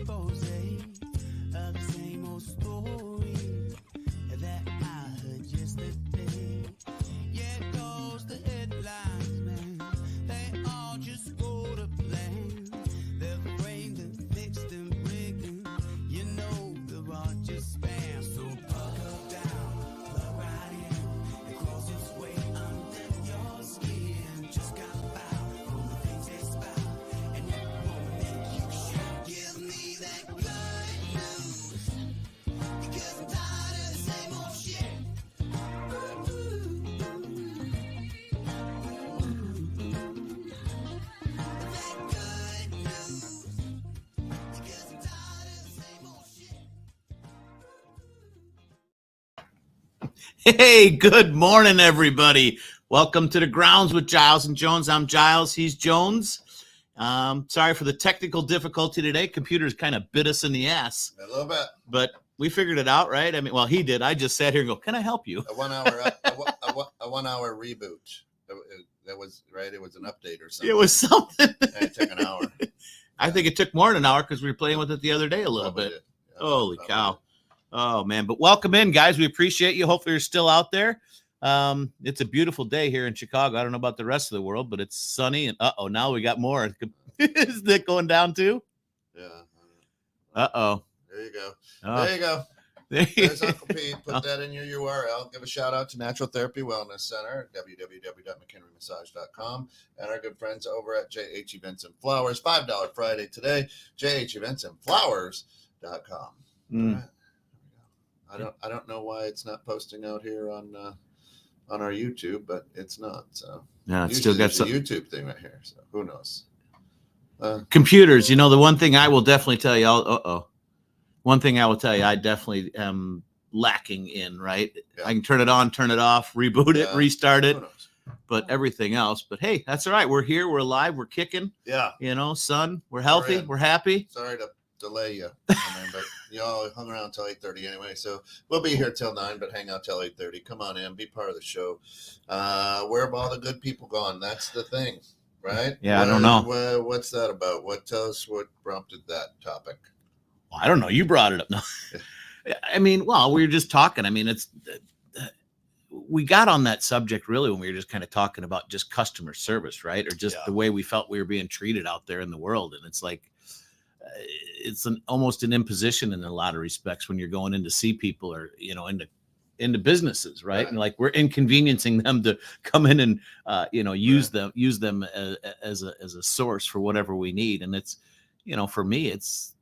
expose of the same old story that I heard yesterday. Yeah, it goes the headlines, man. They all just go to plan. They're framed and fixed and rigged. You know they're all just spam. So buckle down, plug right in, and close its way under your skin. Just got foul from the things they spout, and it won't make you shout. Give me that good news, because I'm tired of the same old shit. That good news, because I'm tired of the same old shit. Hey, good morning, everybody. Welcome to the Grounds with Giles and Jones. I'm Giles. He's Jones. Sorry for the technical difficulty today. Computers kind of bit us in the ass, A little bit. but we figured it out, right? I mean, well, he did. I just sat here and go, "Can I help you?" A 1 hour, a 1 hour reboot. That was right. It was an update or something. It was something. It took an hour. I think it took more than an hour because we were playing with it the other day a little Probably bit. did. Yeah, Holy probably cow. did. Oh, man. But welcome in, guys. We appreciate you. Hopefully you're still out there. It's a beautiful day here in Chicago. I don't know about the rest of the world, but it's sunny. And now we got more. Is that going down too? Yeah. Uh-oh. There you go. Oh, There you go. there you There's Uncle Pete. Put that in your URL. Give a shout out to Natural Therapy Wellness Center, www.mchenrymmassage.com, and our good friends over at JH Events and Flowers. $5 Friday today. JHEventsandFlowers.com. Mm. All right. I don't know why it's not posting out here on our YouTube, but it's not. So Yeah, it's usually still got there's a some YouTube thing right here. So who knows? computers. You know, the one thing I will definitely tell you, one thing I will tell you, I definitely am lacking in, right? Yeah. I can turn it on, turn it off, reboot it, Yeah. restart it, Who knows? but everything else. But hey, that's all right. We're here. We're alive. We're kicking. Yeah. Son, we're healthy. in. We're happy. Sorry to delay you, but y'all hung around till 8:30 anyway. So we'll be here till 9, but hang out till 8:30. Come on in, be part of the show. Where have all the good people gone? That's the thing, right? Yeah, I don't know. What's that about? Tell us what prompted that topic. Well, I don't know. You brought it up. No, I mean, well, we were just talking. I mean, we got on that subject really when we were just kind of talking about just customer service, right? Or just the way we felt we were being treated out there in the world. And it's like, it's almost an imposition in a lot of respects when you're going in to see people or, into businesses, right? And like we're inconveniencing them to come in and, use them as a source for whatever we need. And it's, for me, it's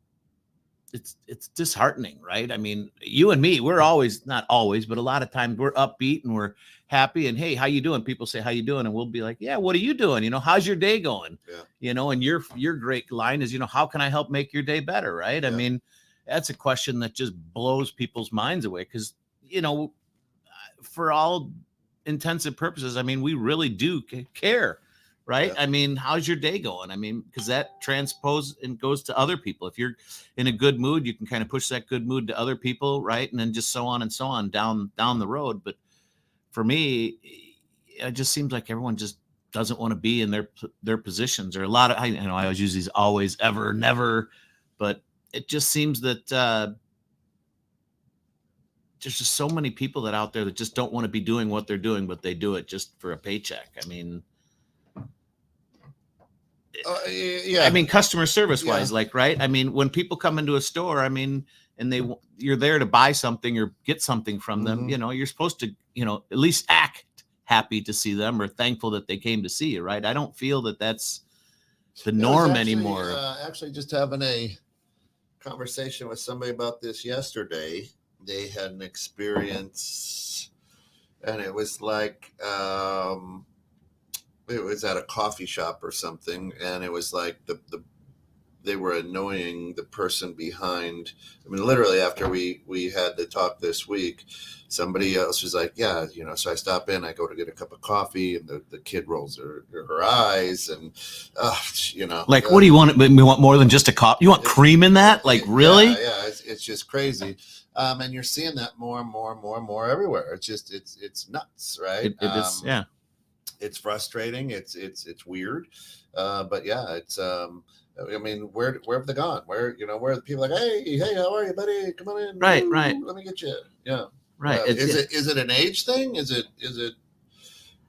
disheartening, right? I mean, you and me, we're always, not always, but a lot of times we're upbeat and we're happy and, hey, how you doing? People say, how you doing? And we'll be like, yeah, what are you doing? How's your day going? Yeah. And your great line is, how can I help make your day better? Right. Yeah. I mean, that's a question that just blows people's minds away. Cause for all intents and purposes, I mean, we really do care. Right. Yeah. I mean, how's your day going? I mean, because that transposes and goes to other people. If you're in a good mood, you can kind of push that good mood to other people. Right. And then just so on and so on down the road. But for me, it just seems like everyone just doesn't want to be in their positions, or a lot of, I always use these always, ever, never, but it just seems that there's just so many people that out there that just don't want to be doing what they're doing, but they do it just for a paycheck. I mean, yeah. I mean, customer service wise, right? I mean, when people come into a store, I mean, and you're there to buy something or get something from them, you're supposed to, at least act happy to see them or thankful that they came to see you, right? I don't feel that that's the norm anymore. Actually, just having a conversation with somebody about this yesterday. They had an experience, and it was like, it was at a coffee shop or something, and it was like they were annoying the person behind. I mean, literally after we had the talk this week, somebody else was like, yeah, so I stop in, I go to get a cup of coffee, and the kid rolls her eyes, and like, what do you want? We want more than just a coffee. You want cream in that? Like, really? Yeah, it's just crazy. And you're seeing that more and more and more and more everywhere. It's just, it's nuts, right? It is, yeah. It's frustrating. It's weird. But yeah, it's, I mean, where have they gone? Where are the people like, hey, how are you, buddy? Come on in. Right, Woo, right. Let me get you. Yeah. Right. Is it an age thing? Is it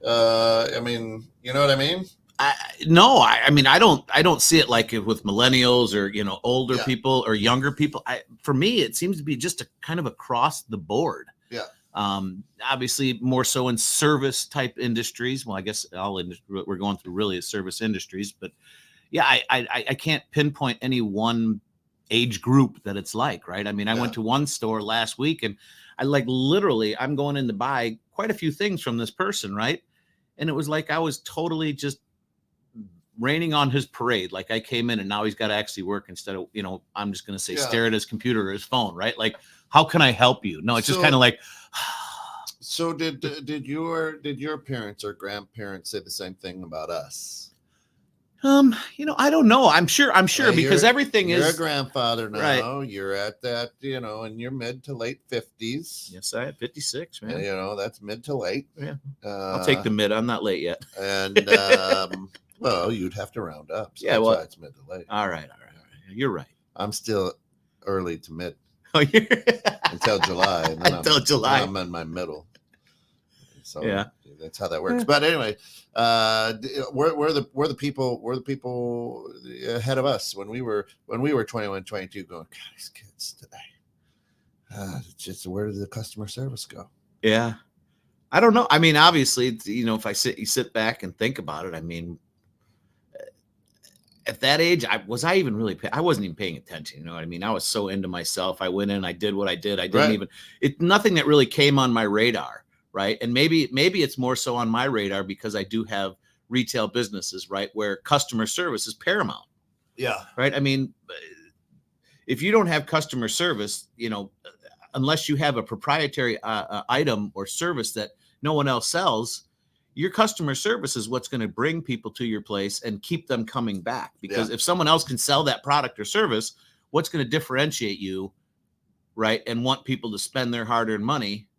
I mean, you know what I mean? No, I mean, I don't see it like with millennials or, older people or younger people. For me, it seems to be just a kind of across the board. Yeah. Obviously more so in service type industries. Well, I guess we're going through really is service industries, but yeah, I can't pinpoint any one age group that it's like, right? I mean, I went to one store last week and I literally, I'm going in to buy quite a few things from this person, right? And it was like I was totally just raining on his parade. Like I came in and now he's got to actually work instead of, I'm just going to say stare at his computer or his phone, right? Like, how can I help you? No, it's just kind of like. So did your parents or grandparents say the same thing about us? I don't know. I'm sure because everything you're is a grandfather now. Right. You're at that, in your mid to late 50s. Yes, I am 56, man. That's mid to late. Yeah. I'll take the mid. I'm not late yet. And well, you'd have to round up. So yeah, well, it's mid to late. All right. You're right. I'm still early to mid. Oh, you're until July. And then until July. I'm in my middle. So yeah, that's how that works. But anyway, we're the people ahead of us when we were 21, 22 going, God, these kids today. Just where did the customer service go? Yeah. I don't know. I mean, obviously, if you sit back and think about it, I mean, at that age, I wasn't even paying attention. You know what I mean? I was so into myself. I went in, I did what I did. I didn't nothing that really came on my radar. Right. And maybe it's more so on my radar because I do have retail businesses, right, where customer service is paramount. Yeah. Right. I mean, if you don't have customer service, unless you have a proprietary item or service that no one else sells, your customer service is what's going to bring people to your place and keep them coming back. Because if someone else can sell that product or service, what's going to differentiate you, right, and want people to spend their hard-earned money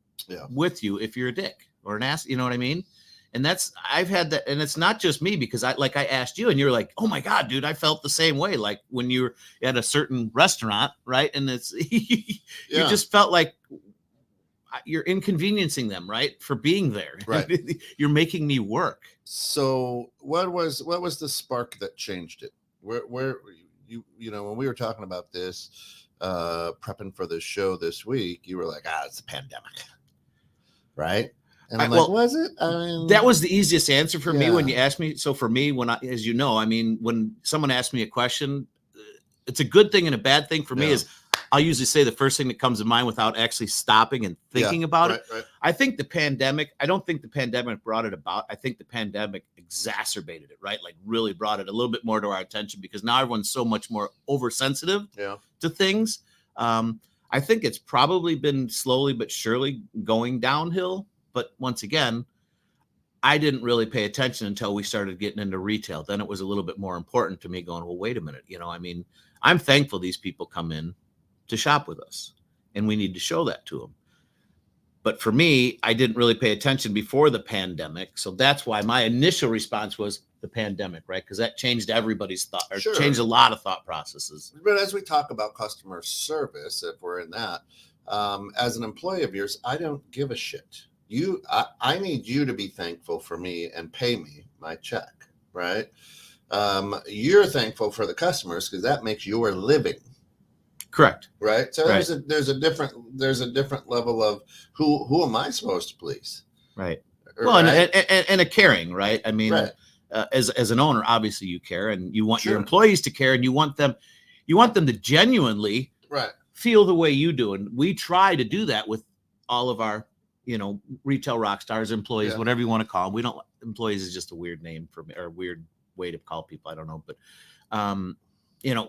with you if you're a dick or an ass, you know what I mean? And I've had that, and it's not just me because I asked you and you're like, oh my God, dude, I felt the same way. Like when you're at a certain restaurant, right? And it's, you just felt like you're inconveniencing them, right? For being there. Right. You're making me work. So what was the spark that changed it? Where when we were talking about this, prepping for this show this week, you were like, it's the pandemic. Right. And I'm like, was it? I mean, that was the easiest answer for me when you asked me. So for me, as you know, I mean, when someone asks me a question, it's a good thing and a bad thing for me is I'll usually say the first thing that comes to mind without actually stopping and thinking about it. Right. I think I don't think the pandemic brought it about. I think the pandemic exacerbated it, right? Like really brought it a little bit more to our attention because now everyone's so much more oversensitive to things. I think it's probably been slowly but surely going downhill. But once again, I didn't really pay attention until we started getting into retail. Then it was a little bit more important to me going, well, wait a minute. I mean, I'm thankful these people come in to shop with us and we need to show that to them. But for me, I didn't really pay attention before the pandemic. So that's why my initial response was the pandemic, right? Because that changed everybody's thought or changed a lot of thought processes. But as we talk about customer service, if we're in that, as an employee of yours, I don't give a shit. I need you to be thankful for me and pay me my check, right? You're thankful for the customers because that makes your living. Correct. Right. So there's a different level of who am I supposed to please? Right. Well, and a caring, right? I mean, as an owner, obviously you care and you want your employees to care and you want them to genuinely feel the way you do. And we try to do that with all of our, retail rock stars, employees, whatever you want to call them. Employees is just a weird name for me or a weird way to call people. I don't know. But,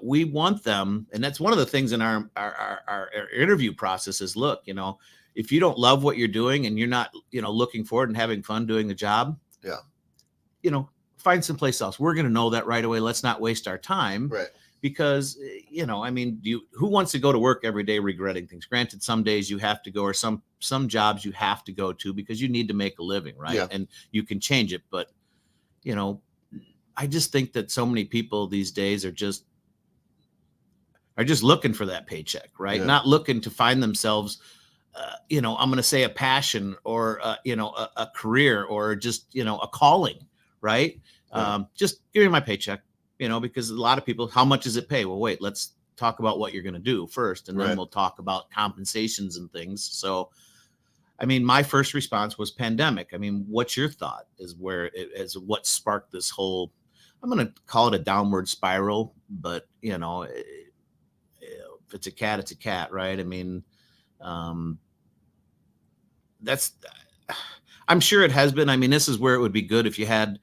we want them. And that's one of the things in our interview process is, look, if you don't love what you're doing and you're not, looking forward and having fun doing the job, find someplace else. We're going to know that right away. Let's not waste our time. Right. Because, I mean, who wants to go to work every day regretting things? Granted, some days you have to go or some jobs you have to go to because you need to make a living, right? Yeah. And you can change it. But, I just think that so many people these days are just are just looking for that paycheck, right? Yeah. Not looking to find themselves, I'm going to say a passion or, a career or just, a calling, right? Right. Just give me my paycheck, because a lot of people, how much does it pay? Well, wait, let's talk about what you're going to do first, and then we'll talk about compensations and things. So, I mean, my first response was pandemic. I mean, what's your thought is what sparked this whole, I'm going to call it a downward spiral, but if it's a cat, it's a cat, right? I mean, I'm sure it has been. I mean, this is where it would be good if you had,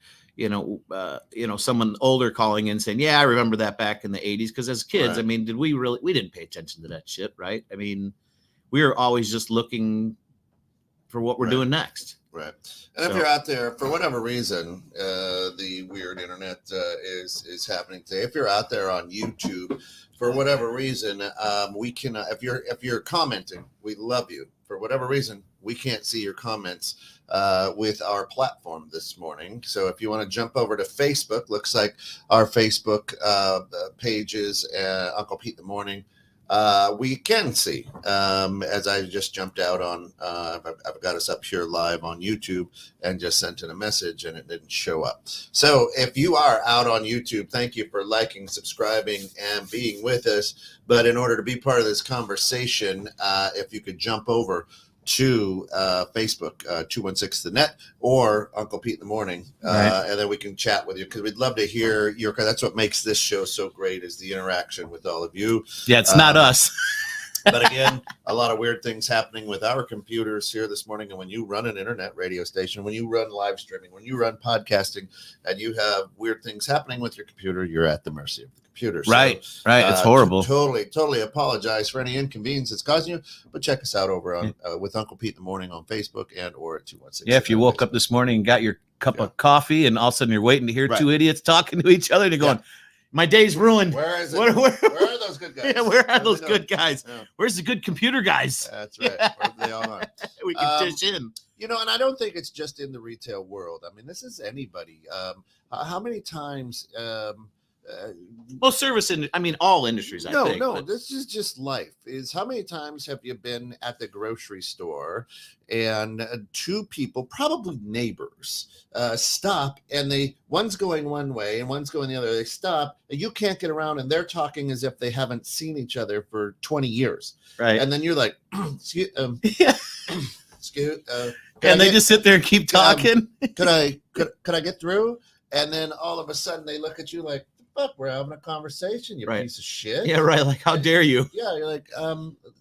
someone older calling in saying, yeah, I remember that back in the 80s. Cause as kids, Right. I mean, we didn't pay attention to that shit. Right. I mean, we were always just looking for what we're doing next. Right. And if you're out there for whatever reason, the weird internet is happening today. If you're out there on YouTube for whatever reason, we can. If you're commenting, we love you. For whatever reason, we can't see your comments with our platform this morning. So if you want to jump over to Facebook, looks like our Facebook page is Uncle Pete in the Morning. We can see, as I just jumped out on, I've got us up here live on YouTube and just sent in a message and it didn't show up. So if you are out on YouTube, thank you for liking, subscribing, and being with us. But in order to be part of this conversation, if you could jump over to Facebook, 216 The Net or Uncle Pete in the Morning, and then we can chat with you because we'd love to hear your. That's what makes this show so great is the interaction with all of you. Yeah, it's not us. But again, a lot of weird things happening with our computers here this morning. And when you run an internet radio station, when you run live streaming, when you run podcasting, and you have weird things happening with your computer, you're at the mercy of the computer. So, right. It's horrible. Totally apologize for any inconvenience it's causing you. But check us out over on with Uncle Pete in the Morning on Facebook and or at 216. Yeah, if you woke up this morning and got your cup of coffee and all of a sudden you're waiting to hear two idiots talking to each other and you're going, my day's ruined. Where is it? Where are those good guys? Yeah, where are those good guys? Yeah. Where's the good computer guys? That's right. Yeah. They all are. We can dish in. And I don't think it's just in the retail world. I mean, this is anybody. How many times? Well, service all industries. I think. No, this is just life. Is how many times have you been at the grocery store and two people, probably neighbors, stop and one's going one way and one's going the other. They stop and you can't get around and they're talking as if they haven't seen each other for 20 years. Right. And then you're like, excuse, excuse, and they just sit there and keep talking. Could I get through? And then all of a sudden they look at you like, fuck, we're having a conversation, you piece of shit. Yeah, right. Like, how dare you? Yeah, you're like,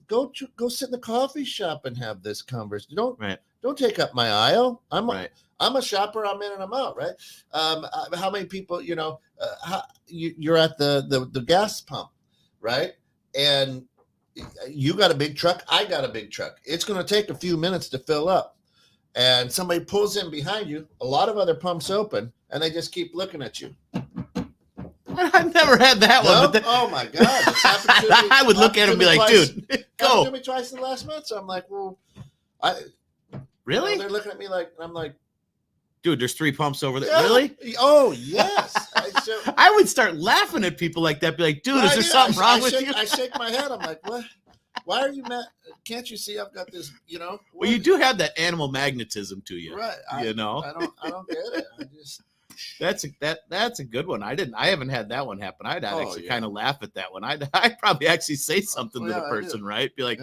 go sit in the coffee shop and have this conversation. Don't take up my aisle. I'm a shopper. I'm in and I'm out. Right. How many people? You're at the gas pump, right? And you got a big truck. I got a big truck. It's going to take a few minutes to fill up, and somebody pulls in behind you. A lot of other pumps open, and they just keep looking at you. I've never had that one. But oh my God. It's happened to me. I would look at him and be like, dude, go. To me twice in the last month. So I'm like, well, really? They're looking at me like, I'm like, dude, there's 3 pumps over there. Yeah. Really? Oh, yes. I would start laughing at people like that. Be like, dude, is there something wrong with you? I shake my head. I'm like, what? Why are you mad? Can't you see I've got this, Well, you do have that animal magnetism to you. Right. I don't get it. I just. That's a good one. I haven't had that one happen. I'd actually kind of laugh at that one. I'd probably actually say something to the person, right? Be like,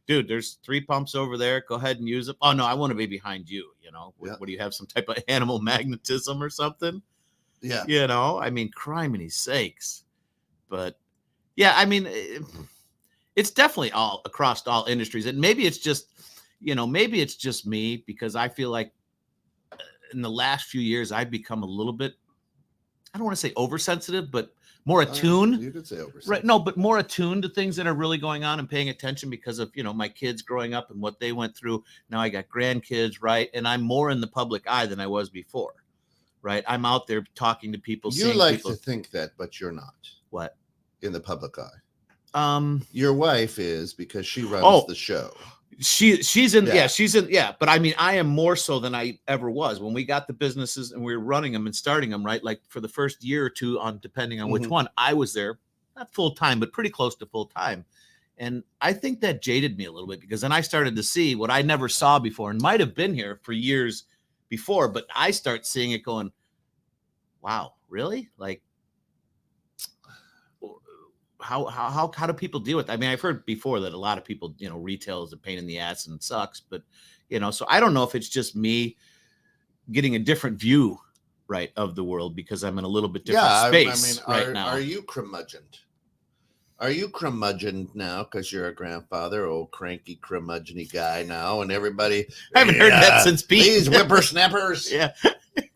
dude, there's 3 pumps over there. Go ahead and use them. Oh no, I want to be behind you. What do you have? Some type of animal magnetism or something? Yeah. Criminy sakes. But yeah, it's definitely all across all industries. And maybe it's just, me because I feel like in the last few years, I've become a little bit, I don't want to say oversensitive, but more attuned. You could say oversensitive. Right. No, but more attuned to things that are really going on and paying attention because of, my kids growing up and what they went through. Now I got grandkids, right? And I'm more in the public eye than I was before, right? I'm out there talking to people. You like to think that, but you're not. What? In the public eye. Your wife is because she runs the show. She's in, but I am more so than I ever was when we got the businesses and we were running them and starting them, right? Like for the first year or two depending on which one, I was there not full time, but pretty close to full time. And I think that jaded me a little bit, because then I started to see what I never saw before, and might have been here for years before, but I start seeing it going, wow, really? Like, how do people deal with it? I mean, I've heard before that a lot of people, retail is a pain in the ass and sucks, but so I don't know if it's just me getting a different view, right, of the world, because I'm in a little bit different space right now. Are you curmudgeoned? Are you curmudgeoned now because you're a grandfather, old cranky curmudgeon-y guy now, and everybody? I haven't heard that since Pete. These whippersnappers. Yeah.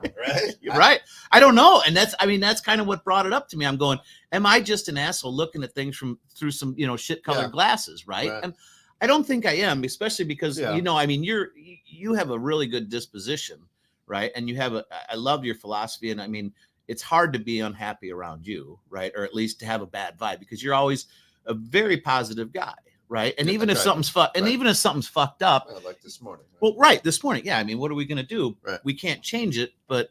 Right? Right. I don't know. And that's kind of what brought it up to me. I'm going, am I just an asshole looking at things through some, shit colored glasses? Right? And I don't think I am, especially because, you have a really good disposition, right? And I love your philosophy. And I mean, it's hard to be unhappy around you, right? Or at least to have a bad vibe, because you're always a very positive guy, right? And even if something's fucked up, like this morning. Right? Well, right, this morning, yeah. I mean, what are we going to do? Right. We can't change it, but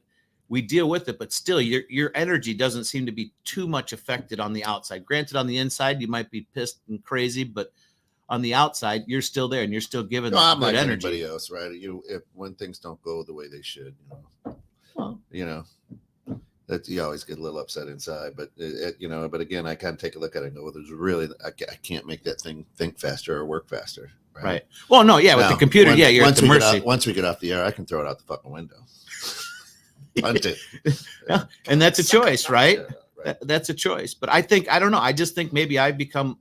we deal with it. But still, your energy doesn't seem to be too much affected on the outside. Granted, on the inside, you might be pissed and crazy, but on the outside, you're still there and you're still giving I'm good like energy. Anybody else, right? When things don't go the way they should, that you always get a little upset inside, but but again, I kind of take a look at it and go, well, I can't make that thing think faster or work faster. Right. Well, no, yeah. With the computer, you're at the mercy. Once we get off the air, I can throw it out the fucking window. Punt it. Yeah, and that's a choice, right? Right. That's a choice. But I don't know. I just think maybe I've become,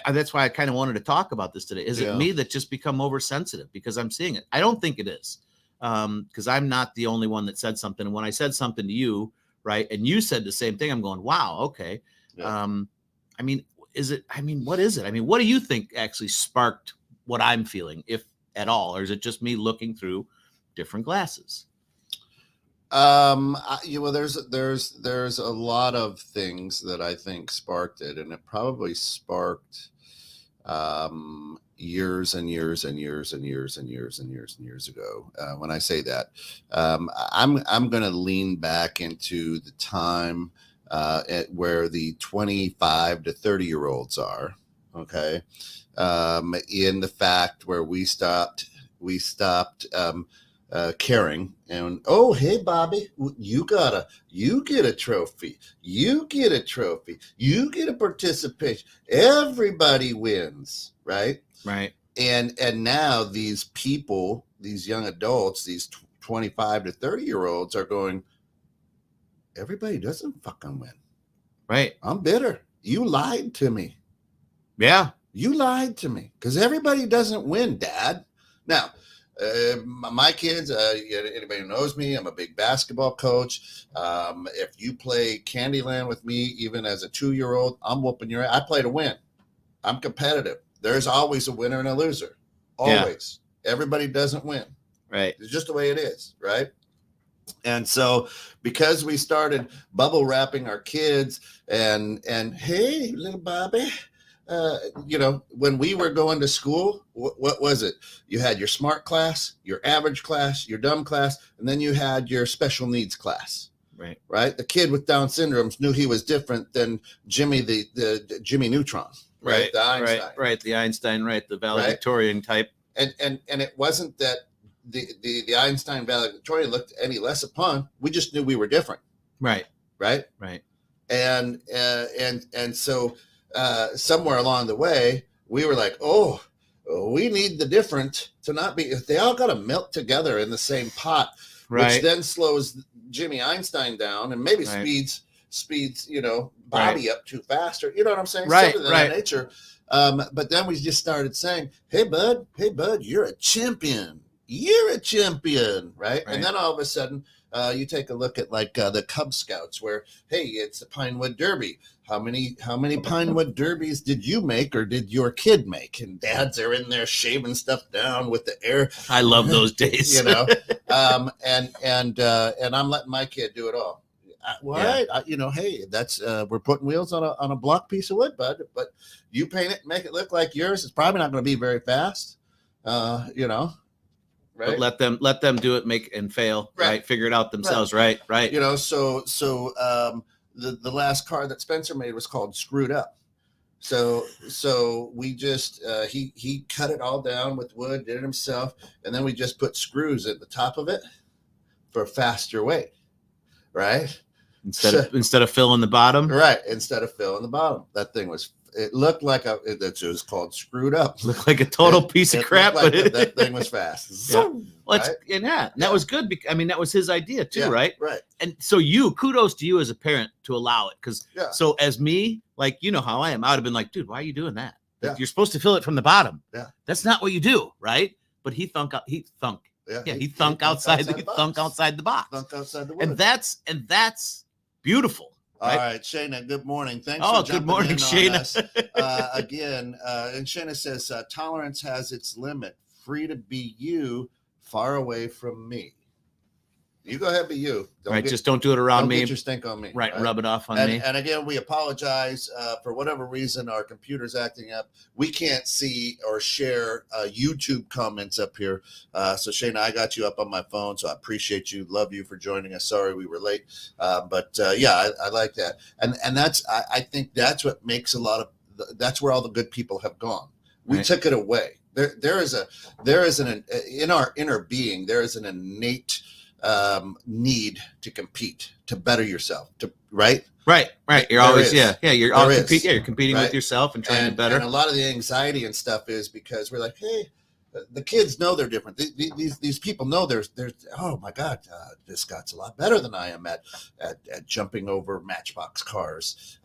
that's why I kind of wanted to talk about this today. Is it me that just become oversensitive because I'm seeing it? I don't think it is. Because I'm not the only one that said something. And when I said something to you, right, and you said the same thing, I'm going, wow, okay. Yeah. What is it? I mean, what do you think actually sparked what I'm feeling, if at all? Or is it just me looking through different glasses? There's a lot of things that I think sparked it, and it probably sparked years and years and years and years and years and years and years ago. When I say that, I'm going to lean back into the time where the 25 to 30-year-olds are. Okay, in the fact where we stopped caring, and hey Bobby, you get a trophy, you get a participation, everybody wins, right? And now these people, these young adults, these 25 to 30-year-olds are going, everybody doesn't fucking win, right? I'm bitter, you lied to me. You lied to me, because everybody doesn't win, Dad. Now my kids, anybody who knows me, I'm a big basketball coach. If you play Candyland with me, even as a 2-year-old, I'm whooping your ass. I play to win. I'm competitive. There's always a winner and a loser. Always. Yeah. Everybody doesn't win. Right. It's just the way it is. Right. And so because we started bubble wrapping our kids and hey, little Bobby, when we were going to school, what was it? You had your smart class, your average class, your dumb class, and then you had your special needs class. Right. The kid with Down syndrome knew he was different than Jimmy, the Jimmy Neutron. Right. The Einstein. Right. The Einstein. Right. The valedictorian type. And it wasn't that the Einstein valedictorian looked any less upon. We just knew we were different. Right. And so somewhere along the way, we were like, we need the different to not be. They all got to melt together in the same pot, which then slows Jimmy Einstein down and maybe speeds Bobby up too fast, or you know what I'm saying? Something of that nature. But then we just started saying, hey bud, you're a champion, right? And then all of a sudden you take a look at like the Cub Scouts, where hey, it's the Pinewood Derby. How many Pinewood Derbies did you make, or did your kid make? And dads are in there shaving stuff down with the air. I love those days. And I'm letting my kid do it all. Hey, that's we're putting wheels on a block piece of wood, bud. But you paint it, and make it look like yours. It's probably not going to be very fast. Right? But let them do it, make and fail. Right. Figure it out themselves. Right. So the last car that Spencer made was called Screwed Up. So we just he cut it all down with wood, did it himself, and then we just put screws at the top of it for a faster weight, right? Instead of filling the bottom, right? Instead of filling the bottom, that thing was. It looked like it was called Screwed Up. Looked like a total piece of crap, like but that thing was fast. Yeah. Well, right? That was good. I mean, that was his idea too, right? Right. And so kudos to you as a parent to allow it, because so as me, like, you know how I am, I would have been like, dude, why are you doing that? Yeah. You're supposed to fill it from the bottom. Yeah, that's not what you do, right? But he thunk outside the box. Thunk outside the wood. And that's beautiful. All right? right, Shayna, good morning. Thanks for jumping good morning, in Shayna. on us. Again, and Shayna says, tolerance has its limit. Free to be you, far away from me. You go ahead, be you. Just don't do it around me. Don't get your stink on me. Right, rub it off on me. And again, we apologize for whatever reason our computer's acting up. We can't see or share YouTube comments up here. So Shayna, I got you up on my phone, so I appreciate you. Love you for joining us. Sorry we were late, but I like that. And that's I think that's what makes that's where all the good people have gone. We took it away. There is in our inner being, there is an innate need to compete, to better yourself, right. You're always you're competing with yourself and trying to better. And a lot of the anxiety and stuff is because we're like, hey, the kids know they're different. These people know there's oh my God, this guy's a lot better than I am at jumping over Matchbox cars,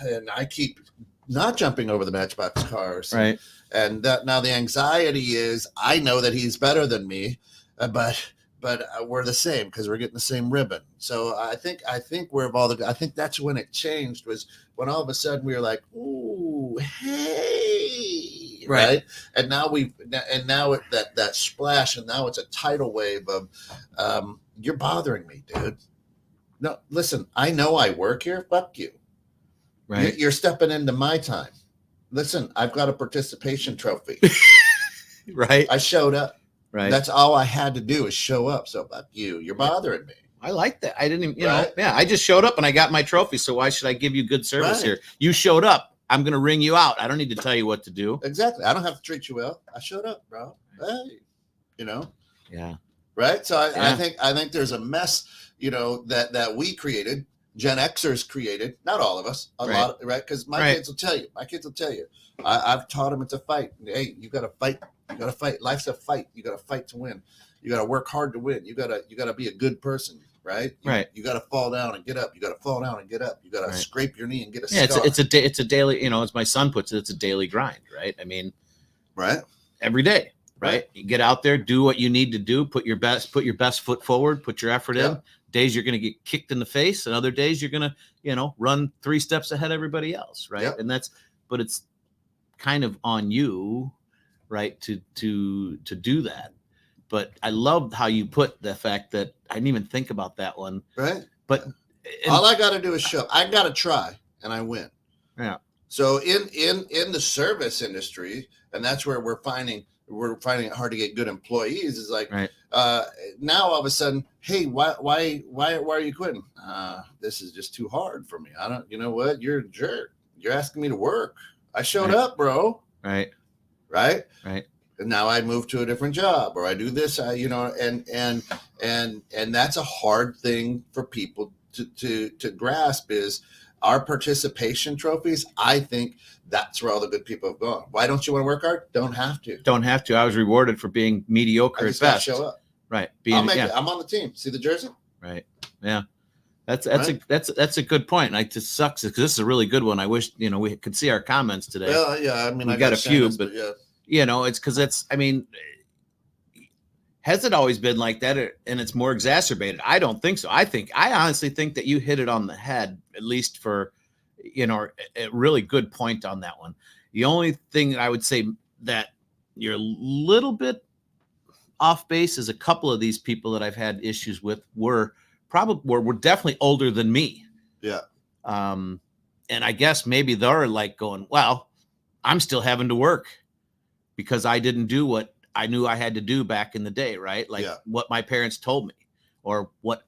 and I keep not jumping over the Matchbox cars, right. And now the anxiety is I know that he's better than me, but we're the same because we're getting the same ribbon. So I think I think that's when it changed, was when all of a sudden we were like, ooh, hey, right? And now that splash, and now it's a tidal wave of you're bothering me, dude. No, listen, I know I work here. Fuck you. Right. You're stepping into my time. Listen, I've got a participation trophy. Right. I showed up. Right. That's all I had to do is show up. So fuck you. You're bothering me. I like that. I didn't even, I just showed up and I got my trophy. So why should I give you good service here? You showed up. I'm going to ring you out. I don't need to tell you what to do. Exactly. I don't have to treat you well. I showed up, bro. Hey, Yeah. Right. So I think there's a mess, that we created. Gen Xers created, not all of us, a lot, right? Because my kids will tell you. I've taught them it's a fight. Hey, you got to fight. You got to fight. Life's a fight. You got to fight to win. You got to work hard to win. You got to be a good person, right? You got to fall down and get up. You got to fall down and get up. You got to scrape your knee and get a scar. It's a daily, as my son puts it, it's a daily grind, right? I mean, every day, right? You get out there, do what you need to do, put your best foot forward, put your effort in. Days you're going to get kicked in the face, and other days you're going to, run 3 steps ahead of everybody else, right? Yep. And but it's kind of on you, right, to do that. But I loved how you put the fact that I didn't even think about that one, right? But all I got to do is show. I got to try, and I win. Yeah. So in the service industry, and that's where we're finding it hard to get good employees. Is like now all of a sudden, hey, why are you quitting? This is just too hard for me. I don't. You know what? You're a jerk. You're asking me to work. I showed up, bro. Right. And now I move to a different job, or I do this. And that's a hard thing for people to grasp. Is our participation trophies. I think that's where all the good people have gone. Why don't you want to work hard? Don't have to. I was rewarded for being mediocre at best. Show up. Right. I'll make it. I'm on the team. See the jersey? Right. Yeah. That's a good point. Like, this sucks because this is a really good one. I wish, we could see our comments today. Well, yeah. I mean, we got a few, but it's because has it always been like that, and it's more exacerbated? I don't think so. I honestly think that you hit it on the head, at least for, a really good point on that one. The only thing that I would say that you're a little bit off base is a couple of these people that I've had issues with were definitely older than me. Yeah. And I guess maybe they're like going, well, I'm still having to work because I didn't do what I knew I had to do back in the day, right? Like what my parents told me. or what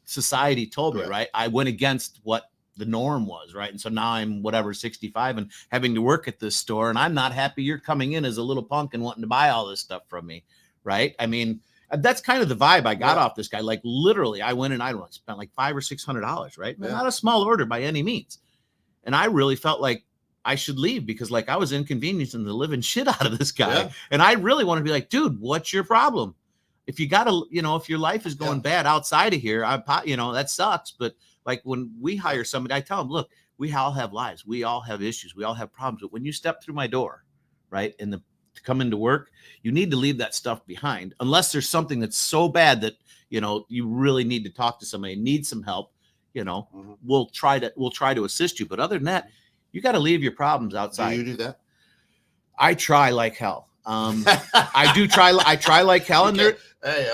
society told me, right? I went against what the norm was, right? And so now I'm whatever 65 and having to work at this store, and I'm not happy you're coming in as a little punk and wanting to buy all this stuff from me, right? I mean, that's kind of the vibe I got off this guy. Like literally, I went and I spent like $500 or $600, right? Not a small order by any means, and I really felt like I should leave because like I was inconveniencing the living shit out of this guy, and I really want to be like, dude, what's your problem? If you gotta, if your life is going bad outside of here, that sucks, but like when we hire somebody, I tell them, look, we all have lives. We all have issues. We all have problems. But when you step through my door, right, to come into work, you need to leave that stuff behind. Unless there's something that's so bad that, you really need to talk to somebody, need some help, we'll try to assist you. But other than that, you got to leave your problems outside. Do you do that? I try like hell. I try like hell. And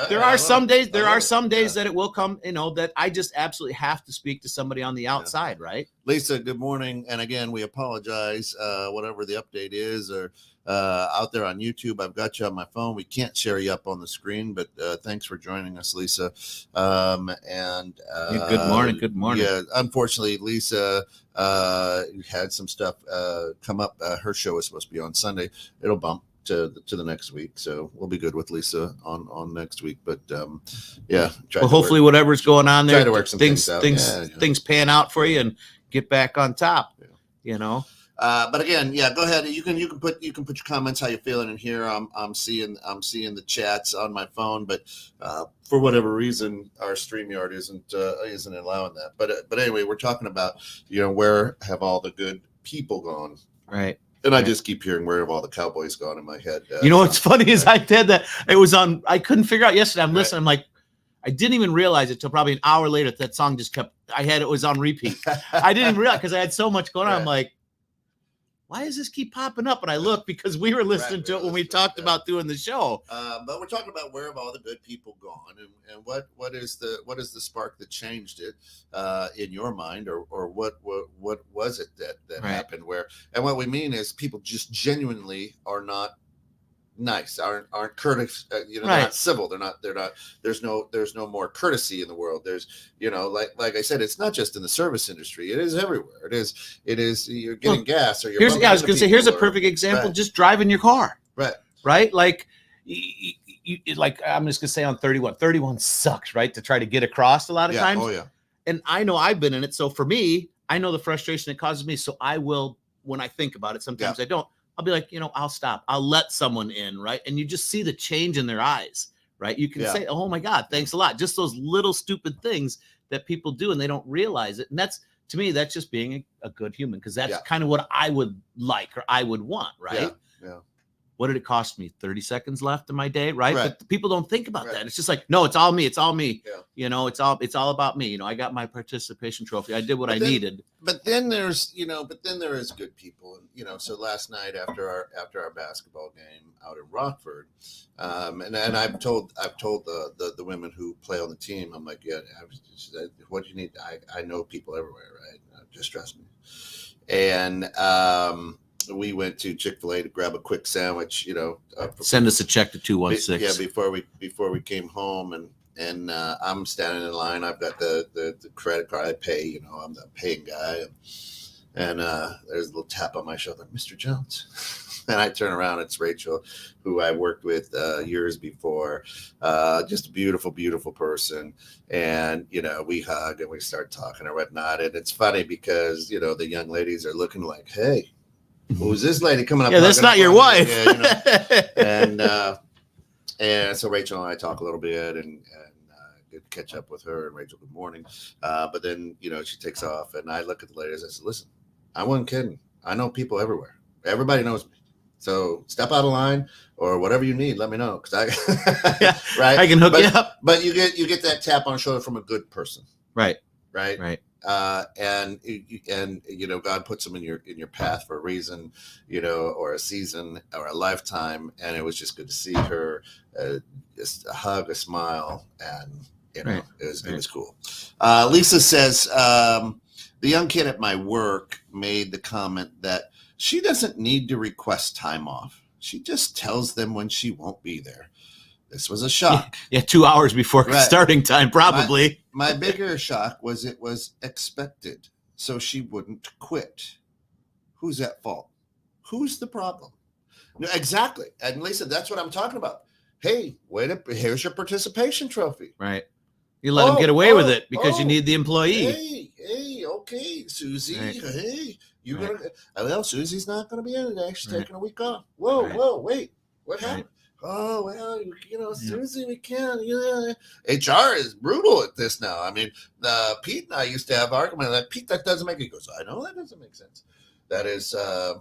there are some days that it will come, that I just absolutely have to speak to somebody on the outside. Right. Lisa, good morning. And again, we apologize, whatever the update is or out there on YouTube. I've got you on my phone. We can't share you up on the screen, but thanks for joining us, Lisa. Good morning. Good morning. Yeah, unfortunately, Lisa had some stuff come up. Her show is supposed to be on Sunday. It'll bump to the next week, so we'll be good with Lisa on next week. But hopefully whatever's going on there, try to work some things out. Things pan out for you and get back on top. But again, go ahead. You can put your comments how you're feeling in here. I'm seeing the chats on my phone, but for whatever reason, our StreamYard isn't allowing that. But anyway, we're talking about where have all the good people gone, right? And I just keep hearing where have all the cowboys gone in my head. What's funny is I did that. It was on. I couldn't figure out yesterday. I'm listening. I'm like, I didn't even realize it till probably an hour later. That song just kept. It was on repeat. I didn't even realize because I had so much going on. I'm like, why does this keep popping up? And I look because we were listening to it when we talked about doing the show. But we're talking about where have all the good people gone, and what is the spark that changed it in your mind, or what was it that happened where? And what we mean is people just genuinely are not nice, aren't courteous, they're not civil, they're not there's no more courtesy in the world. There's like I said, it's not just in the service industry, it is everywhere. It is you're getting gas, or you're I was gonna say here's a perfect example. Just driving your car, right, like like I'm just gonna say on 31 sucks, right, to try to get across a lot of times. And I know I've been in it, so for me, I know the frustration it causes me, so I will, when I think about it, sometimes I don't, I'll be like, I'll stop. I'll let someone in, right? And you just see the change in their eyes, right? You can say, oh my God, thanks a lot. Just those little stupid things that people do and they don't realize it. And that's, to me, that's just being a good human, because that's kind of what I would like or I would want, right? Yeah. What did it cost me? 30 seconds left in my day, right? But people don't think about that. It's just like, no, it's all me. It's all me. Yeah. It's all about me. I got my participation trophy. I did what I needed. But then there is good people. And, so last night after our basketball game out in Rockford, and I've told the women who play on the team, I'm like, what do you need? I know people everywhere, right? Just trust me. And, we went to Chick-fil-A to grab a quick sandwich, send us a check to 216. Yeah, before we came home, and I'm standing in line. I've got the credit card. I pay, I'm the paying guy, and there's a little tap on my shoulder, Mr. Jones, and I turn around. It's Rachel, who I worked with years before. Just a beautiful, beautiful person, and we hug and we start talking or whatnot. And it's funny because the young ladies are looking like, hey, who's this lady coming up? Yeah, that's not your wife. And so Rachel and I talk a little bit and get catch up with her. And Rachel, good morning. But then she takes off, and I look at the ladies. I said, listen, I wasn't kidding. I know people everywhere. Everybody knows me. So step out of line or whatever you need. Let me know, because right. I can hook you up. But you get that tap on the shoulder from a good person. Right. And God puts them in your path for a reason, or a season or a lifetime. And it was just good to see her, just a hug, a smile, and it was cool. Lisa says the young kid at my work made the comment that she doesn't need to request time off. She just tells them when she won't be there. This was a shock. Yeah, 2 hours before Right. starting time, probably. My bigger shock was it was expected, so she wouldn't quit. Who's at fault? Who's the problem? No, exactly. And Lisa, that's what I'm talking about. Hey, here's your participation trophy. Right. You let them get away with it because you need the employee. Hey, okay, Susie. Right. Hey, you're Right. gonna. Well, Susie's not gonna be in today. She's Right. taking a week off. Whoa, wait, what happened? Oh well, Susie, we can't. Yeah, HR is brutal at this now. I mean, Pete and I used to have argument that Pete, that doesn't make. He goes, I know that doesn't make sense. That is a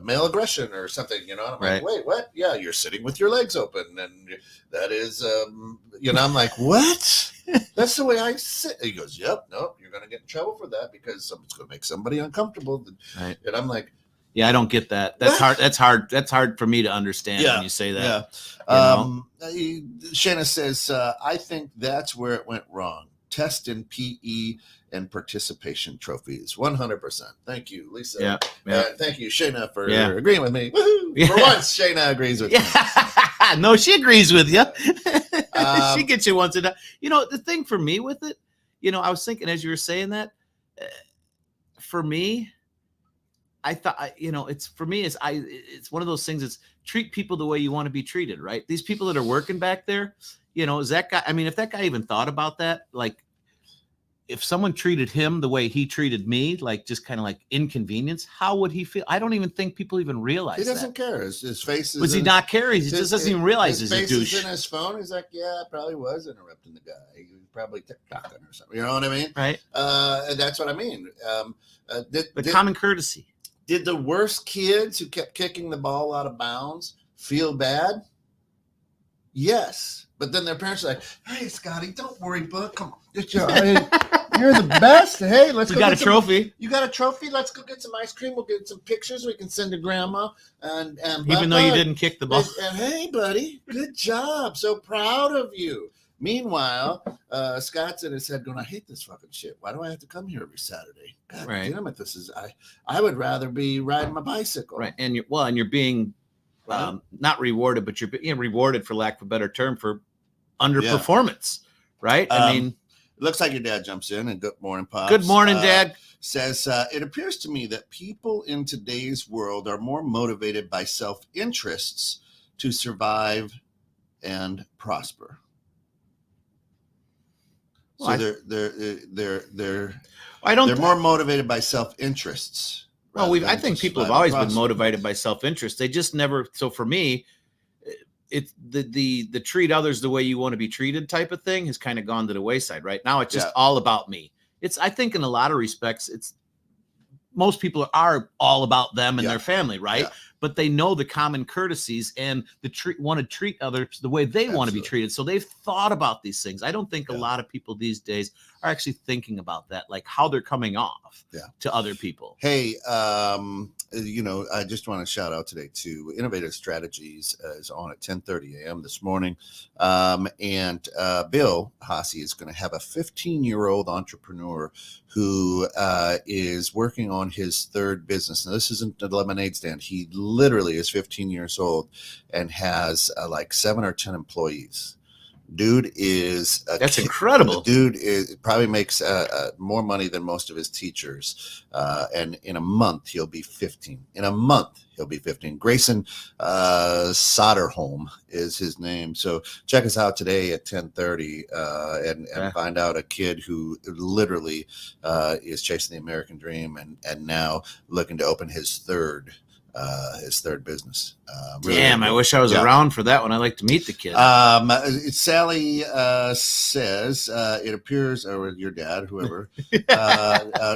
male aggression or something, And I'm like, wait, what? Yeah, you're sitting with your legs open, and that is, I'm like, what? That's the way I sit. He goes, yep, no, you're going to get in trouble for that because it's going to make somebody uncomfortable. Right. And I'm like, yeah, I don't get that. That's hard. That's hard for me to understand when you say that. Yeah. Shanna says, I think that's where it went wrong. Test in PE and participation trophies. 100%. Thank you, Lisa. Yeah. Thank you, Shayna, for agreeing with me. Woohoo! Yeah. For once, Shayna agrees with me. No, she agrees with you. She gets you once a day. The thing for me with it, I was thinking as you were saying that, for me, I thought, it's one of those things. It's treat people the way you want to be treated, right? These people that are working back there, is that guy, if that guy even thought about that, like if someone treated him the way he treated me, like just kind of like inconvenience, how would he feel? I don't even think people even realize he doesn't that. care. His face is. Was he not care? He just doesn't even realize he's a douche. His face is in his phone. He's like, yeah, I probably was interrupting the guy. He was probably TikToking or something. You know what I mean? Right. And that's what I mean. Common courtesy. Did the worst kids who kept kicking the ball out of bounds feel bad? Yes. But then their parents are like, hey, Scotty, don't worry, bud. Come on. You're the best. Hey, let's go. You got a trophy. You got a trophy? Let's go get some ice cream. We'll get some pictures we can send to grandma. And even though you didn't kick the ball. And hey, buddy, good job. So proud of you. Meanwhile, Scott's in his head going, I hate this fucking shit. Why do I have to come here every Saturday? God damn it. I would rather be riding my bicycle. Right. And you're being not rewarded, but you're being rewarded, for lack of a better term, for underperformance. Right. It looks like your dad jumps in, and good morning, Pops. Good morning, Dad. Says, it appears to me that people in today's world are more motivated by self-interests to survive and prosper. So they're more motivated by self-interests. Well, I think people have always been motivated by self-interest. They just never. So for me, it's the treat others the way you want to be treated type of thing has kind of gone to the wayside. Right now, it's just all about me. I think in a lot of respects, most people are all about them and their family, right? Yeah. But they know the common courtesies and want to treat others the way they want to be treated. So they've thought about these things. I don't think a lot of people these days are actually thinking about that, like how they're coming off to other people. Hey, I just want to shout out today to Innovative Strategies is on at 10:30 a.m. this morning. And Bill Hasse is going to have a 15-year-old entrepreneur who is working on his third business. Now, this isn't a lemonade stand. He literally is 15 years old and has like 7 or 10 employees. Dude is that's incredible. The dude probably makes more money than most of his teachers. And in a month, he'll be 15. Grayson Soderholm is his name. So check us out today at 10:30 and find out a kid who literally is chasing the American dream and now looking to open his third business. Damn, I wish I was around for that one. I'd like to meet the kid. Sally says, it appears, or your dad, whoever.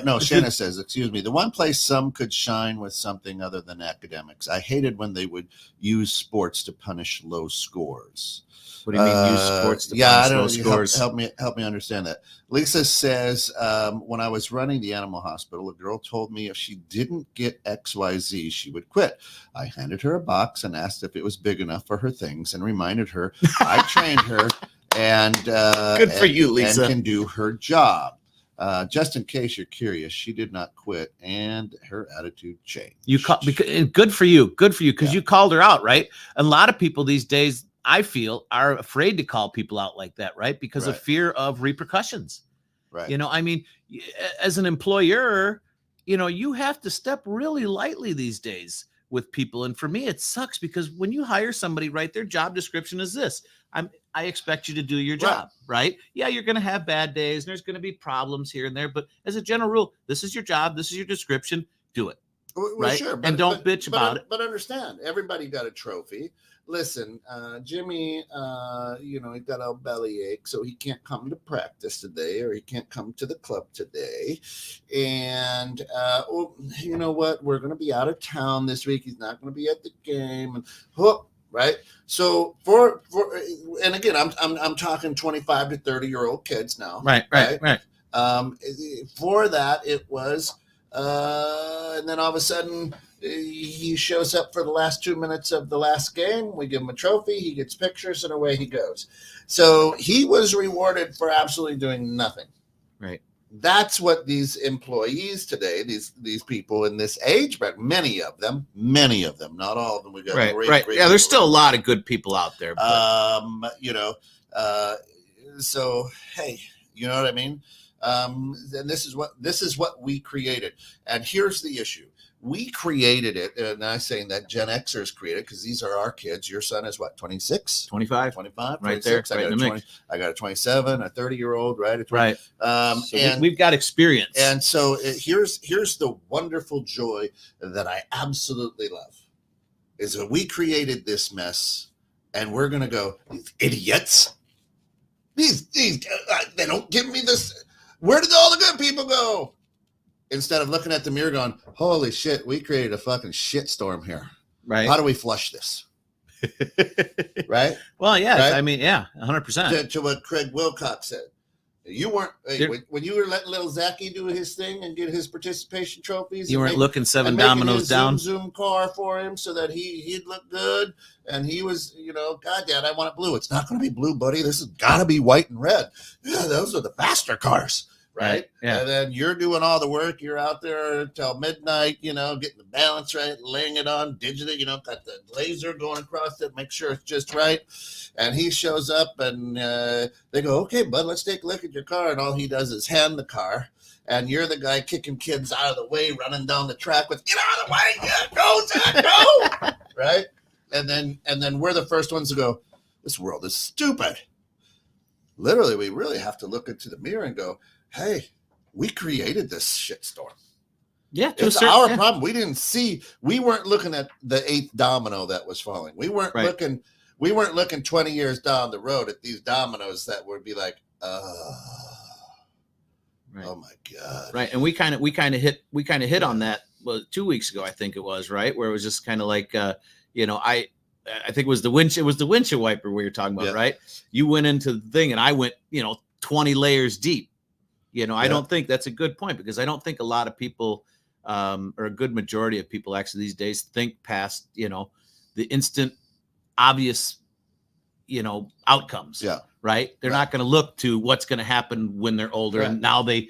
No, Shanna says, excuse me, the one place some could shine with something other than academics. I hated when they would use sports to punish low scores. What do you mean use sports to punish low scores? Help me understand that. Lisa says, when I was running the animal hospital, a girl told me if she didn't get XYZ, she would quit. I handed her a box and asked if it was big enough for her things and reminded her I trained her and good for you, Lisa, and can do her job. Just in case you're curious, she did not quit and her attitude changed. Good for you, because you called her out, right? A lot of people these days, I feel, are afraid to call people out like that, right? Because of fear of repercussions. Right. You know, I mean, as an employer, you know, you have to step really lightly these days with people. And for me, it sucks because when you hire somebody, right, their job description is this. I expect you to do your job, right? Yeah, you're going to have bad days and there's going to be problems here and there. But as a general rule, this is your job. This is your description. Do it. Well, right. Sure. And don't bitch about it. But understand, everybody got a trophy. Listen, Jimmy, you know, he got a bellyache, so he can't come to practice today, or he can't come to the club today. And, well, you know what? We're going to be out of town this week. He's not going to be at the game. And right. So and again, I'm talking 25 to 30-year-old kids now. Right. For that, it was, and then all of a sudden, he shows up for the last 2 minutes of the last game. We give him a trophy. He gets pictures, and away he goes. So he was rewarded for absolutely doing nothing. Right. That's what these employees today, these people in this age bracket, many of them, not all of them. We got great. Yeah, there's still a lot of good people out there. But... You know, so hey, you know what I mean? And this is what we created. And here's the issue. We created it, and I'm saying that Gen Xers created, because these are our kids. Your son is what, 26? 25, 25, right 26. there. I got a 27, a 30-year-old, right? Right. So and we've got experience. And so here's the wonderful joy that I absolutely love, is that we created this mess, and we're going to go, these idiots. These they don't give me this. Where did all the good people go? Instead of looking at the mirror going, holy shit, we created a fucking shitstorm here. Right. How do we flush this? Right? Well, yeah. Right? I mean, yeah, 100%. To what Craig Wilcox said. You weren't, when you were letting little Zachy do his thing and get his participation trophies. You weren't looking 7 dominoes down. Zoom car for him so that he'd look good. And he was, you know, God, Dad, I want it blue. It's not going to be blue, buddy. This has got to be white and red. Yeah, those are the faster cars. Right. Yeah. And then you're doing all the work. You're out there till midnight, you know, getting the balance right, laying it on digitally, you know, got the laser going across it, make sure it's just right. And he shows up and they go, okay, bud, let's take a look at your car. And all he does is hand the car. And you're the guy kicking kids out of the way, running down the track with, get out of the way, yeah, go, Zach, go. Right. And then we're the first ones to go, this world is stupid. Literally, we really have to look into the mirror and go, hey, we created this shitstorm. Yeah, it's our problem. We weren't looking at the 8th domino that was falling. We weren't looking 20 years down the road at these dominoes that would be like, oh my God. Right. And we kind of hit on that 2 weeks ago, I think it was, right? Where it was just kind of like you know, I think it was the windshield wiper we were talking about, right? You went into the thing and I went, you know, 20 layers deep. You know, I don't think that's a good point, because I don't think a lot of people or a good majority of people actually these days think past, you know, the instant obvious, you know, outcomes. Yeah. Right. They're not going to look to what's going to happen when they're older. And now they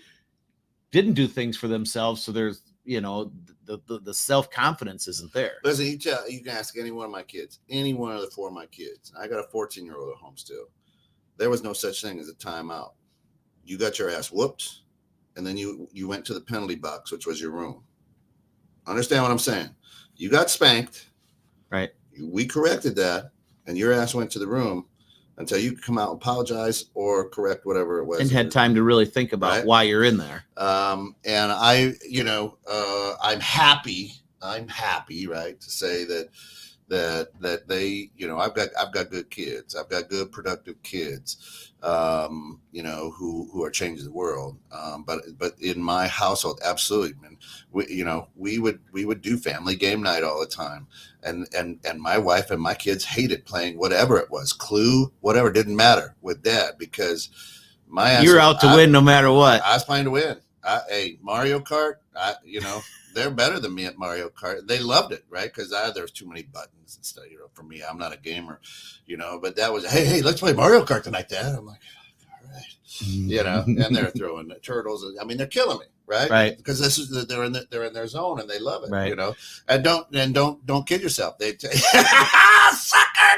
didn't do things for themselves. So there's, you know, the self-confidence isn't there. Listen, you can ask any one of my kids, any one of the 4 of my kids. I got a 14-year-old at home still. There was no such thing as a timeout. You got your ass whooped, and then you went to the penalty box, which was your room. Understand what I'm saying? You got spanked. Right. We corrected that, and your ass went to the room until you could come out and apologize or correct whatever it was. And had time to really think about why you're in there. And I, you know, I'm happy, right, to say that they, you know, I've got good kids. I've got good, productive kids, you know, who are changing the world. But in my household, absolutely, man. We would do family game night all the time, and my wife and my kids hated playing whatever it was, Clue, whatever, didn't matter with Dad, because you're out to win no matter what. I was playing to win. Hey, Mario Kart, you know. They're better than me at Mario Kart. They loved it, right? Because there's too many buttons and stuff. You know, for me, I'm not a gamer, you know. But that was, hey, let's play Mario Kart tonight, Dad. I'm like, all right, you know. And they're throwing the turtles. I mean, they're killing me, right? Right. Because they're in their zone and they love it, right? You know. And don't kid yourself. They sucker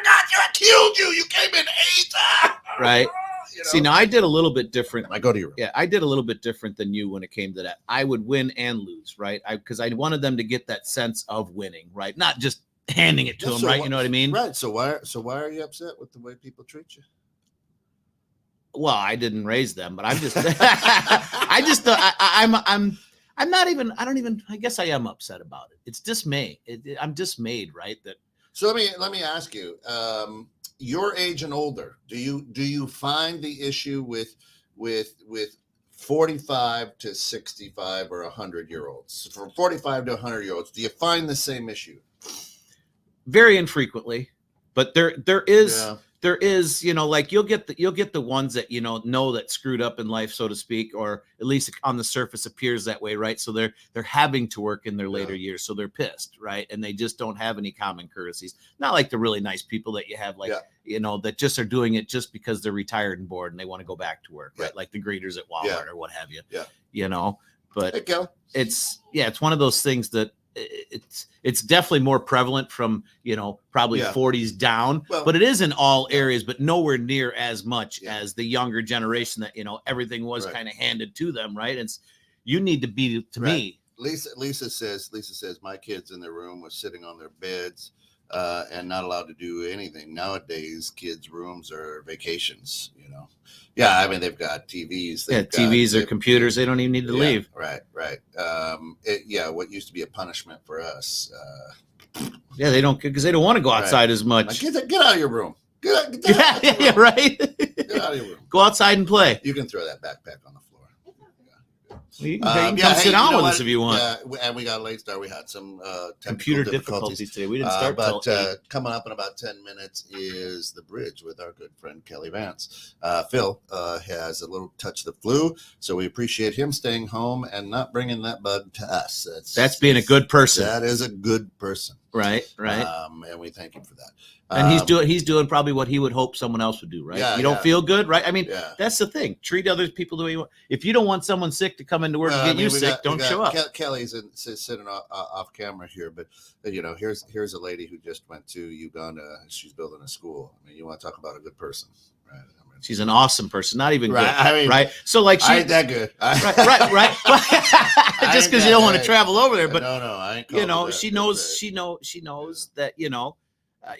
got you a killed you. You came in 8th. Right. You know? See, now I did a little bit different. I go to your room. Yeah, I did a little bit different than you when it came to that. I would win and lose, right? Because I wanted them to get that sense of winning, right? Not just handing it to them, right? You know what I mean? Right. So why are you upset with the way people treat you? Well, I didn't raise them, but I'm just, I'm not even, I don't even, I guess I am upset about it. It's dismay. I'm dismayed, right? That. So let me ask you, your age and older, do you find the issue with 45 to 65 or 100-year-olds? From 45 to 100-year-olds, do you find the same issue? Very infrequently, but there is, you know, like you'll get the ones that, you know that screwed up in life, so to speak, or at least on the surface appears that way, right? So they're having to work in their later years, so they're pissed, right? And they just don't have any common courtesies. Not like the really nice people that you have, like you know, that just are doing it just because they're retired and bored and they want to go back to work, right? Like the greeters at Walmart or what have you. Yeah, you know, but it's one of those things that. It's definitely more prevalent from, you know, probably 40s down, but it is in all areas, but nowhere near as much as the younger generation that, you know, everything was kind of handed to them, right? It's you need to be to me. Lisa says my kids in their room was sitting on their beds and not allowed to do anything. Nowadays, kids' rooms are vacations, you know. Yeah, I mean, they've got TVs. TVs or computers. They don't even need to leave. Right. What used to be a punishment for us. They don't, because they don't want to go outside as much. Like, get out of your room. Get right. Get out of your room. Go outside and play. You can throw that backpack on the floor. You can come sit down with us if you want. Yeah, and we got a late start. We had some computer difficulties today. We didn't start but coming up in about 10 minutes is The Bridge with our good friend Kelly Vance. Phil has a little touch of the flu, so we appreciate him staying home and not bringing that bug to us. That's being a good person. That is a good person. Right. And we thank him for that. And he's doing probably what he would hope someone else would do, right? You don't feel good, right? I mean, that's the thing. Treat other people the way you want. If you don't want someone sick to come into work and get you sick, don't show up. Kelly's sitting off camera here, but you know, here's a lady who just went to Uganda. She's building a school. I mean, you want to talk about a good person, right? I mean, she's an awesome person, not even good, I mean, right? So like she ain't that good, right. Just because you don't want to travel over there, but no, I ain't. You know, she knows that, you know.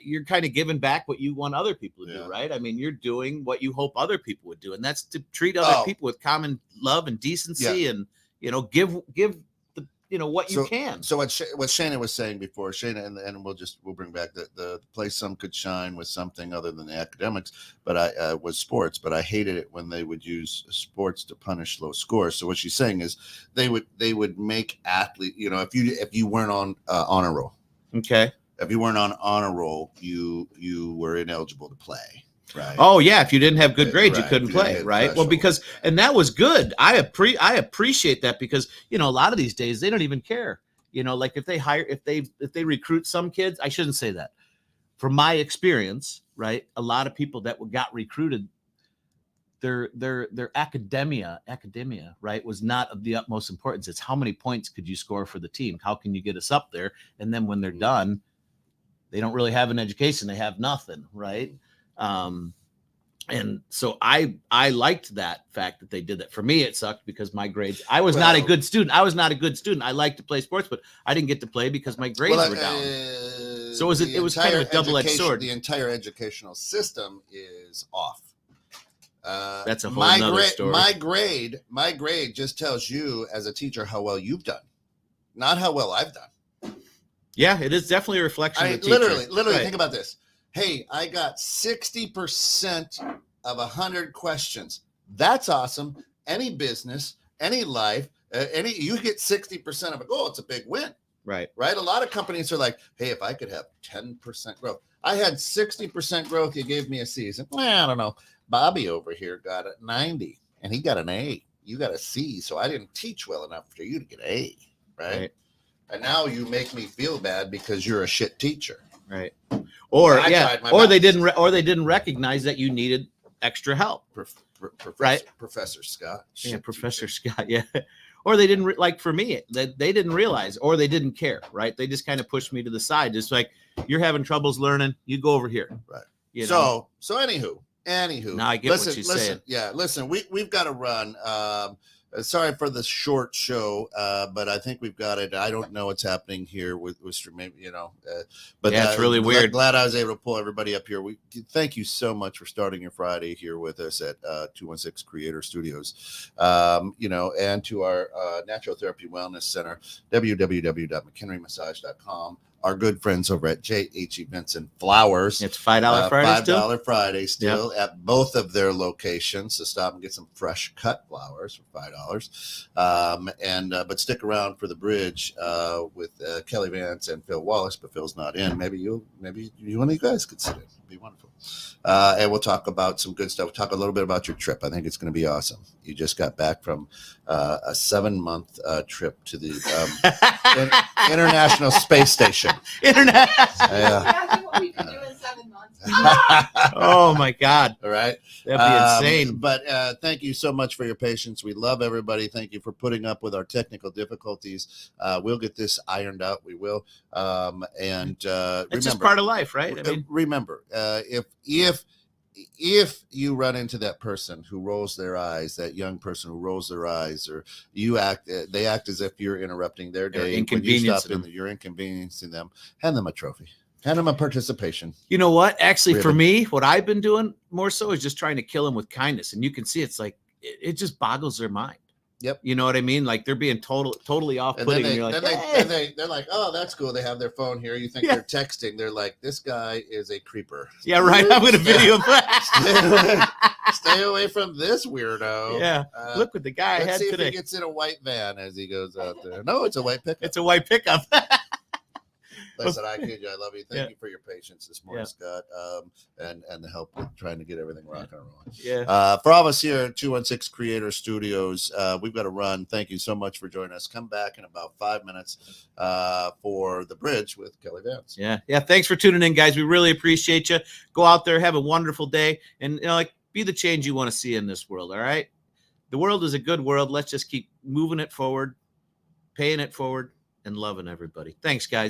You're kind of giving back what you want other people to do, right? I mean, you're doing what you hope other people would do, and that's to treat other people with common love and decency, and you know, give the what you can. So what Shana was saying before, Shana, and we'll bring back the place some could shine with something other than the academics, but I was sports, but I hated it when they would use sports to punish low scores. So what she's saying is they would make athlete, you know, if you weren't on honor roll, okay. If you weren't on honor roll, you were ineligible to play, right? Oh yeah, if you didn't have good grades, you couldn't play, right? Well, and that was good. I appreciate that because you know a lot of these days they don't even care. You know, like if they recruit some kids, I shouldn't say that. From my experience, right, a lot of people that got recruited, their academia, right, was not of the utmost importance. It's how many points could you score for the team? How can you get us up there? And then when they're done, they don't really have an education. They have nothing, right? And so I liked that fact that they did that. For me, it sucked because my grades. I was not a good student. I liked to play sports, but I didn't get to play because my grades were down. So it was kind of a double-edged sword. The entire educational system is off. That's a whole nother story. My grade just tells you as a teacher how well you've done, not how well I've done. Yeah, it is definitely a reflection of the teacher. Literally, right. Think about this. Hey, I got 60% of 100 questions. That's awesome. Any business, any life, you get 60% of a goal. It's a big win. Right. A lot of companies are like, hey, if I could have 10% growth. I had 60% growth. You gave me a C. Well, I don't know. Bobby over here got a 90 and he got an A. You got a C. So I didn't teach well enough for you to get an A. Right. And now you make me feel bad because you're a shit teacher. Right. Or they didn't recognize that you needed extra help. Right. Professor Scott. Yeah. Professor Scott. Yeah. Or they didn't like for me, they didn't realize, or they didn't care. Right. They just kind of pushed me to the side. Just like you're having troubles learning, you go over here. Right. You know? So anywho. Now I get what she's saying. Yeah, listen, we've got to run. Sorry for the short show, but I think we've got it. I don't know what's happening here with maybe, but yeah, it's really weird. Glad I was able to pull everybody up here. We thank you so much for starting your Friday here with us at 216 Creator Studios, and to our Natural Therapy Wellness Center, www.mchenrymassage.com. Our good friends over at JH Events and Flowers. It's $5 Friday still? $5 Friday still at both of their locations. So stop and get some fresh cut flowers for $5. But stick around for the bridge with Kelly Vance and Phil Wallace, but Phil's not in. Maybe you one of you guys could sit in. It'd be wonderful. And we'll talk about some good stuff. We'll talk a little bit about your trip. I think it's going to be awesome. You just got back from a 7-month trip to the International Space Station. Imagine what we could do in 7 months. Oh my God. All right. That'd be insane. But thank you so much for your patience. We love everybody. Thank you for putting up with our technical difficulties. We'll get this ironed out. We will. It's remember, just part of life, right? I mean, remember, if you run into that person who rolls their eyes, that young person who rolls their eyes, or they act as if you're interrupting their day. When you stop in, you're inconveniencing them. Hand them a trophy. Hand them a participation. You know what? Actually, for me, what I've been doing more so is just trying to kill them with kindness. And you can see it's like, it just boggles their mind. Yep. You know what I mean? Like they're being totally off-putting. And you're like, they're like, oh, that's cool. They have their phone here. You think they're texting. They're like, this guy is a creeper. Yeah, right. I'm going to video Stay away from this weirdo. Yeah. Look what the guy let's had see today. If he gets in a white van as he goes out there. No, it's a white pickup. It's a white pickup. Listen, I kid you. I love you. Thank you for your patience this morning, Scott, and the help with trying to get everything rocking and rolling. Yeah. For all of us here at 216 Creator Studios, we've got to run. Thank you so much for joining us. Come back in about 5 minutes for The Bridge with Kelly Vance. Yeah. Thanks for tuning in, guys. We really appreciate you. Go out there, have a wonderful day, and be the change you want to see in this world. All right. The world is a good world. Let's just keep moving it forward, paying it forward, and loving everybody. Thanks, guys.